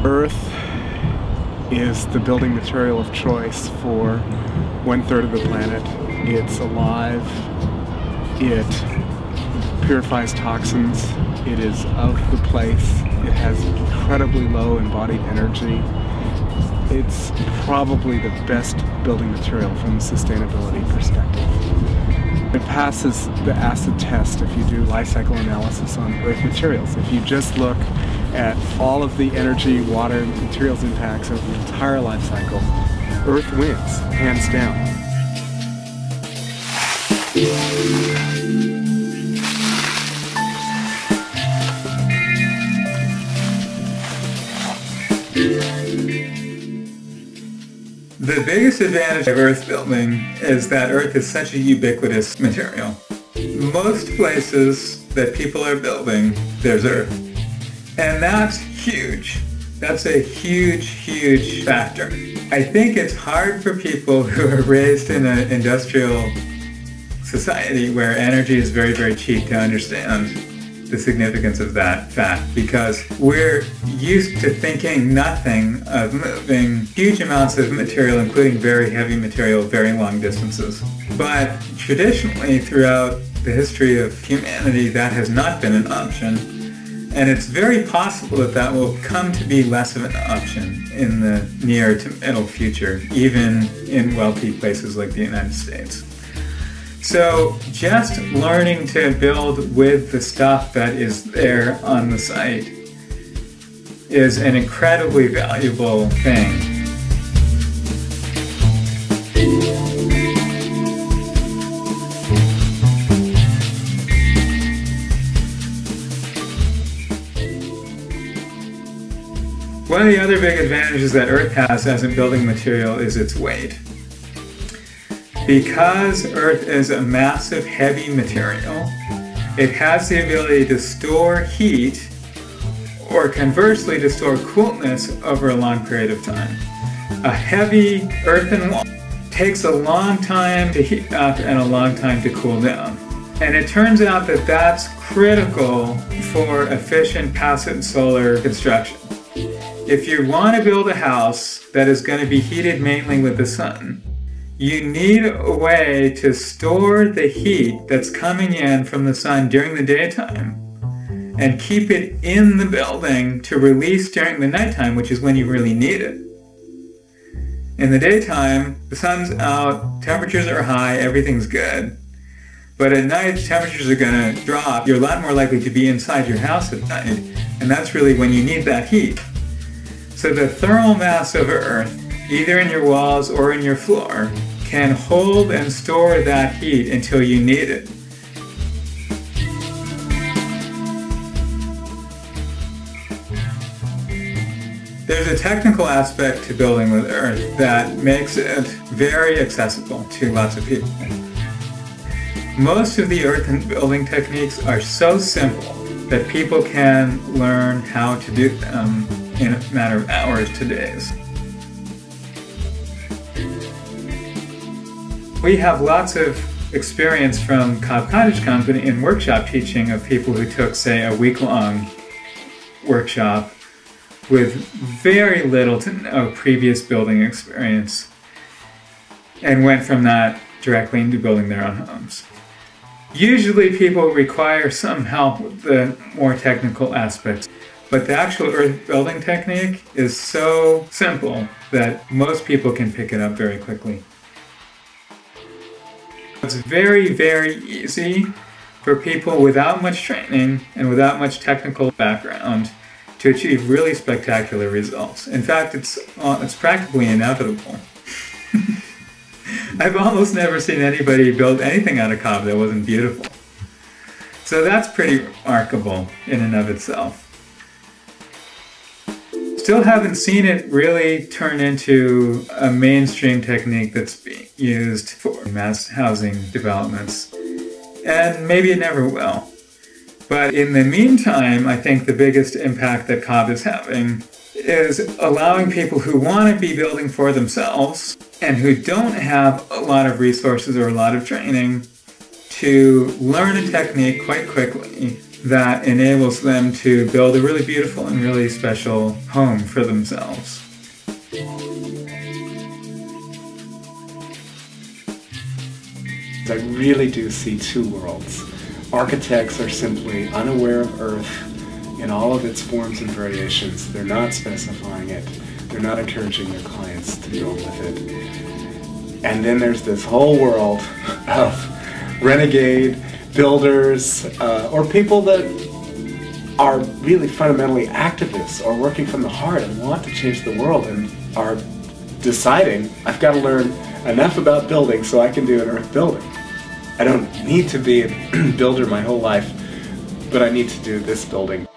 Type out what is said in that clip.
Earth is the building material of choice for 1/3 of the planet. It's alive, it purifies toxins, it is of the place, it has incredibly low embodied energy. It's probably the best building material from a sustainability perspective. It passes the acid test if you do life cycle analysis on Earth materials. If you just look at all of the energy, water, and materials impacts of the entire life cycle, Earth wins, hands down. The biggest advantage of Earth building is that Earth is such a ubiquitous material. Most places that people are building, there's Earth. And that's huge. That's a huge, huge factor. I think it's hard for people who are raised in an industrial society where energy is very, very cheap to understand the significance of that fact, because we're used to thinking nothing of moving huge amounts of material, including very heavy material, very long distances. But traditionally, throughout the history of humanity, that has not been an option. And it's very possible that that will come to be less of an option in the near to middle future, even in wealthy places like the United States. So just learning to build with the stuff that is there on the site is an incredibly valuable thing. One of the other big advantages that Earth has as a building material is its weight. Because Earth is a massive, heavy material, it has the ability to store heat, or conversely to store coolness over a long period of time. A heavy earthen wall takes a long time to heat up and a long time to cool down. And it turns out that that's critical for efficient passive solar construction. If you want to build a house that is going to be heated mainly with the sun, you need a way to store the heat that's coming in from the sun during the daytime and keep it in the building to release during the nighttime, which is when you really need it. In the daytime, the sun's out, temperatures are high, everything's good. But at night, temperatures are going to drop. You're a lot more likely to be inside your house at night, and that's really when you need that heat. So the thermal mass of Earth, either in your walls or in your floor, can hold and store that heat until you need it. There's a technical aspect to building with Earth that makes it very accessible to lots of people. Most of the earthen building techniques are so simple that people can learn how to do them in a matter of hours to days. We have lots of experience from Cobb Cottage Company in workshop teaching of people who took, say, a week-long workshop with very little to no previous building experience and went from that directly into building their own homes. Usually people require some help with the more technical aspects, but the actual earth building technique is so simple that most people can pick it up very quickly. It's very, very easy for people without much training and without much technical background to achieve really spectacular results. In fact, it's practically inevitable. I've almost never seen anybody build anything out of Cobb that wasn't beautiful. So that's pretty remarkable in and of itself. Still haven't seen it really turn into a mainstream technique that's being used for mass housing developments. And maybe it never will. But in the meantime, I think the biggest impact that COB is having is allowing people who want to be building for themselves and who don't have a lot of resources or a lot of training to learn a technique quite quickly that enables them to build a really beautiful and really special home for themselves. I really do see two worlds. Architects are simply unaware of Earth in all of its forms and variations. They're not specifying it. They're not encouraging their clients to build with it. And then there's this whole world of renegade builders or people that are really fundamentally activists or working from the heart and want to change the world and are deciding, I've got to learn enough about building so I can do an Earth building. I don't need to be a builder my whole life, but I need to do this building.